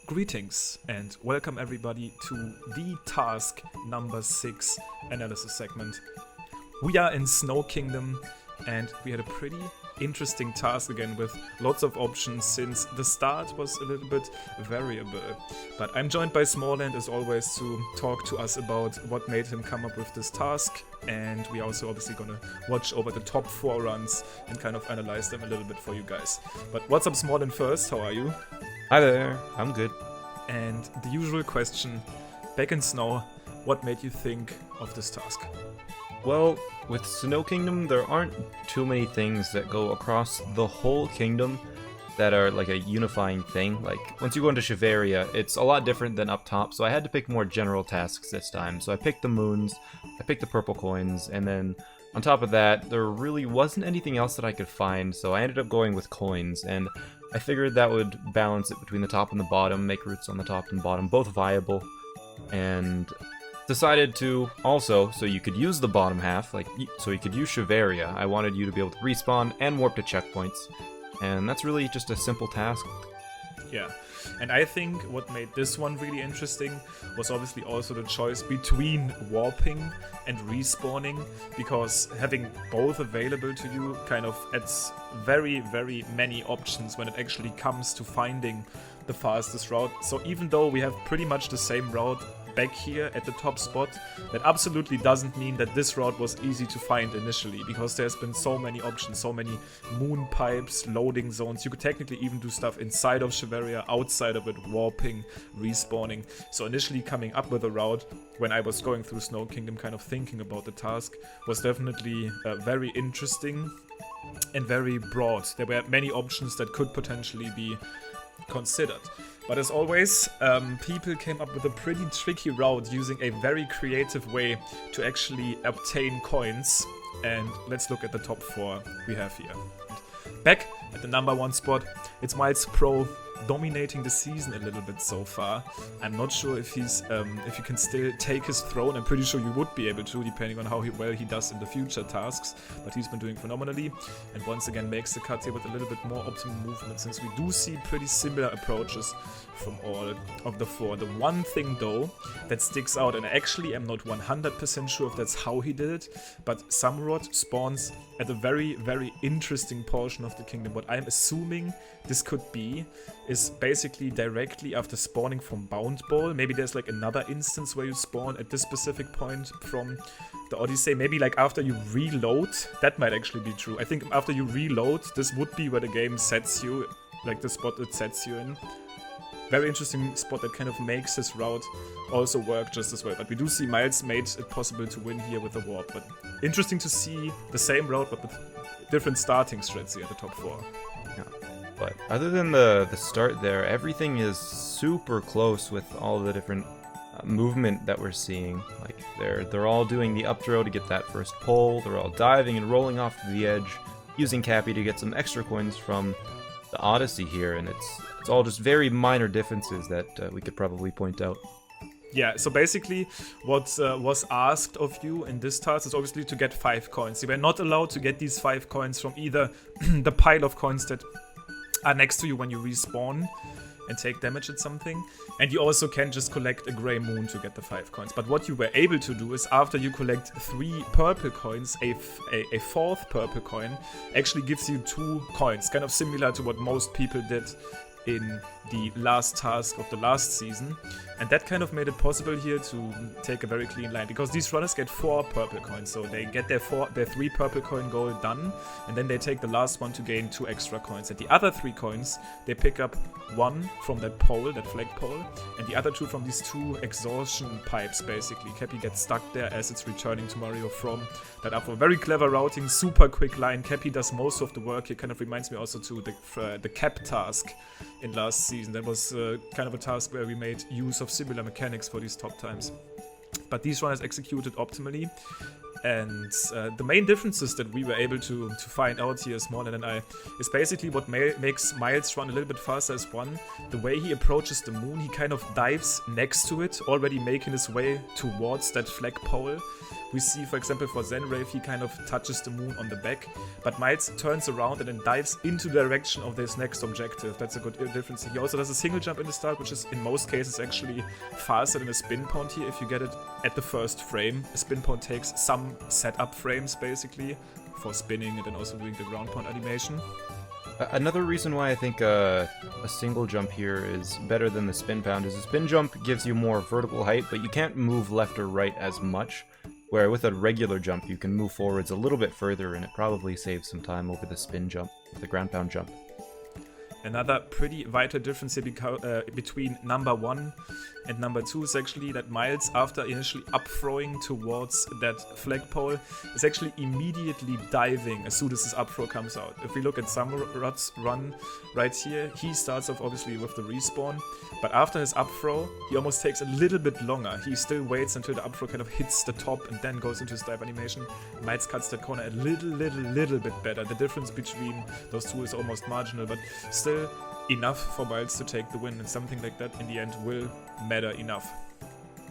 Greetings and welcome everybody to the task number 6 analysis segment. We are in Snow Kingdom and we had a pretty interesting task again with lots of options since the start was a little bit variable. But I'm joined by Smallland as always to talk to us about what made him come up with this task, and we are also obviously gonna watch over the top 4 runs and kind of analyze them a little bit for you guys. But what's up, Smallland, first? How are you? Hi there, I'm good. And the usual question, back in Snow, what made you think of this task? Well, with Snow Kingdom, there aren't too many things that go across the whole kingdom that are like a unifying thing. Like, once you go into Shiveria, it's a lot different than up top, so I had to pick more general tasks this time. So I picked the moons, I picked the purple coins, and then on top of that, there really wasn't anything else that I could find, so I ended up going with coins, and I figured that would balance it between the top and the bottom, make routes on the top and bottom both viable, and decided to also, so you could use the bottom half, like, so you could use Shiveria, I wanted you to be able to respawn and warp to checkpoints, and that's really just a simple task. Yeah, and I think what made this one really interesting was obviously also the choice between warping and respawning, because having both available to you kind of adds very, very many options when it actually comes to finding the fastest route. So even though we have pretty much the same route back here at the top spot, that absolutely doesn't mean that this route was easy to find initially, because there's been so many options, so many moon pipes, loading zones. You could technically even do stuff inside of Shiveria, outside of it, warping, respawning. So initially coming up with a route when I was going through Snow Kingdom, kind of thinking about the task, was definitely very interesting and very broad. There were many options that could potentially be considered. But as always, people came up with a pretty tricky route using a very creative way to actually obtain coins. And let's look at the top 4 we have here. Back at the number 1 spot, it's Miles Pro, dominating the season a little bit so far. I'm not sure if he's if you can still take his throne. I'm pretty sure you would be able to, depending on how well he does in the future tasks, but he's been doing phenomenally, and once again makes the cut here with a little bit more optimal movement, since we do see pretty similar approaches from all of the 4. The one thing though that sticks out, and actually I'm not 100% sure if that's how he did it, but Samurott spawns at a very, very interesting portion of the kingdom. What I'm assuming this could be is basically directly after spawning from Bound Ball. Maybe there's like another instance where you spawn at this specific point from the Odyssey. Maybe like after you reload, that might actually be true. I think after you reload, this would be where the game sets you, like the spot it sets you in. Very interesting spot that kind of makes this route also work just as well. But we do see Miles made it possible to win here with the warp. But interesting to see the same route but with different starting strats here at the top 4. Yeah. But other than the start there, everything is super close with all the different movement that we're seeing. Like they're all doing the up throw to get that first pull. They're all diving and rolling off the edge, using Cappy to get some extra coins from the Odyssey here, and it's all just very minor differences that we could probably point out. Yeah, so basically what was asked of you in this task is obviously to get 5 coins. You were not allowed to get these 5 coins from either the pile of coins that are next to you when you respawn and take damage at something, and you also can just collect a grey moon to get the 5 coins. But what you were able to do is, after you collect 3 purple coins, a 4th purple coin actually gives you 2 coins, kind of similar to what most people did in the last task of the last season, and that kind of made it possible here to take a very clean line, because these runners get 4 purple coins, so they get their 3 purple coin goal done, and then they take the last one to gain 2 extra coins. And the other 3 coins, they pick up 1 from that pole, that flag pole, and the other 2 from these 2 exhaustion pipes, basically. Cappy gets stuck there as it's returning to Mario from that up for very clever routing, super quick line. Cappy does most of the work here. Kind of reminds me also to the cap task in last season. That was kind of a task where we made use of similar mechanics for these top times. But these runners executed optimally, and the main differences that we were able to find out here, Smaller than I, is basically what makes Miles run a little bit faster is, one, the way he approaches the moon. He kind of dives next to it, already making his way towards that flag pole. We see, for example, for Zenrave, he kind of touches the moon on the back, but Miles turns around and then dives into the direction of this next objective. That's a good difference. He also does a single jump in the start, which is in most cases actually faster than a spin pound here if you get it at the first frame. A spin pound takes some setup frames, basically, for spinning and then also doing the ground pound animation. Another reason why I think a single jump here is better than the spin pound is the spin jump gives you more vertical height, but you can't move left or right as much. Where with a regular jump, you can move forwards a little bit further, and it probably saves some time over the spin jump, the ground pound jump. Another pretty vital difference here between number 1 and number 2 is actually that Miles, after initially up-throwing towards that flagpole, is actually immediately diving as soon as his up-throw comes out. If we look at Samurot's run right here, he starts off obviously with the respawn, but after his up-throw, he almost takes a little bit longer. He still waits until the up-throw kind of hits the top and then goes into his dive animation. Miles cuts that corner a little bit better. The difference between those two is almost marginal, but still enough for Miles to take the win, and something like that in the end will matter enough.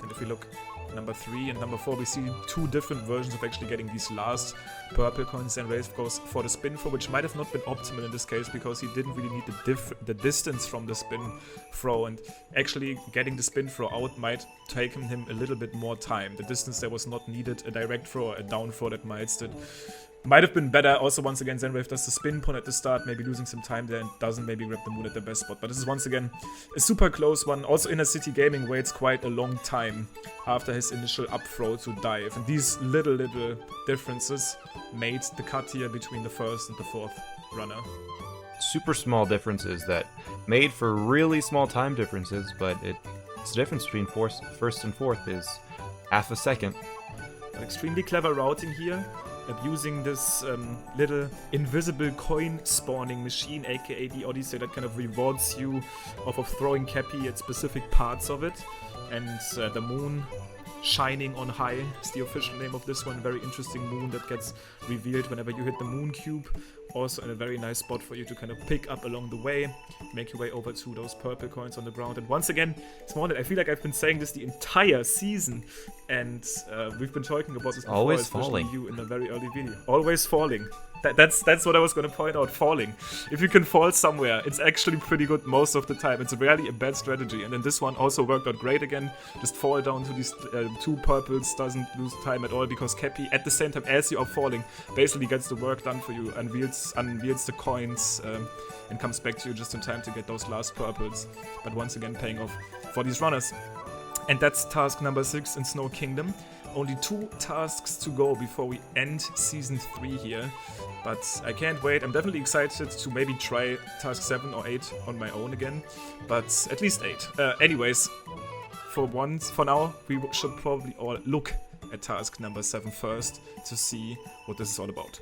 And if we look number 3 and number 4, we see two different versions of actually getting these last purple coins. And Wraith goes for the spin throw, which might have not been optimal in this case because he didn't really need the distance from the spin throw, and actually getting the spin throw out might take him a little bit more time. The distance there was not needed. A direct throw, a down throw that Miles did might have been better. Also, once again, Zenwave does the spin pun at the start, maybe losing some time there and doesn't maybe grab the moon at the best spot. But this is once again a super close one. Also, Inner City Gaming waits quite a long time after his initial up throw to dive. And these little differences made the cut here between the first and the fourth runner. Super small differences that made for really small time differences, but it's the difference between first and fourth is half a second. But extremely clever routing here. Abusing this little invisible coin spawning machine, aka the Odyssey, that kind of rewards you off of throwing Cappy at specific parts of it. And the moon shining on high is the official name of this one. Very interesting moon that gets revealed whenever you hit the moon cube. Also in a very nice spot for you to kind of pick up along the way, make your way over to those purple coins on the ground. And once again, Smarnet, I feel like I've been saying this the entire season, and we've been talking about this before, always especially falling. you in a very early video. Always falling. That's what I was going to point out, falling. If you can fall somewhere, it's actually pretty good most of the time. It's rarely a bad strategy. And then this one also worked out great again. Just fall down to these two purples, doesn't lose time at all, because Cappy, at the same time as you are falling, basically gets the work done for you, unveils the coins, and comes back to you just in time to get those last purples. But once again, paying off for these runners. And that's task number 6 in Snow Kingdom. Only 2 tasks to go before we end Season 3 here. But I can't wait. I'm definitely excited to maybe try task 7 or 8 on my own again. But at least 8. Anyways, for now, we should probably all look at task number 7 first to see what this is all about.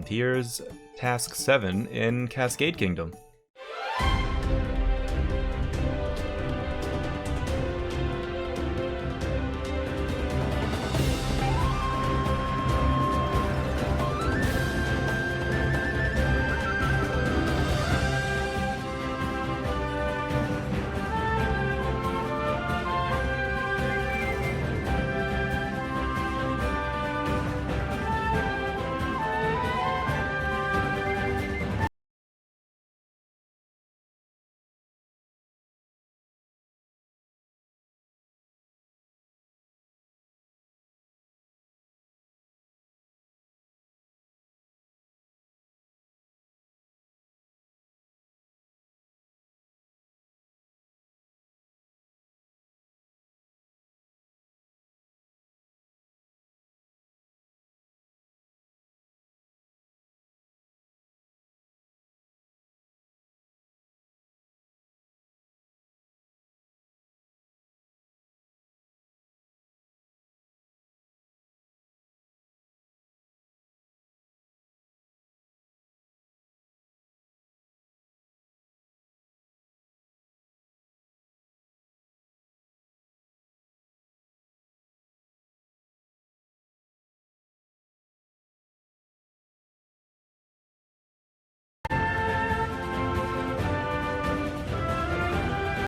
Here's task 7 in Cascade Kingdom.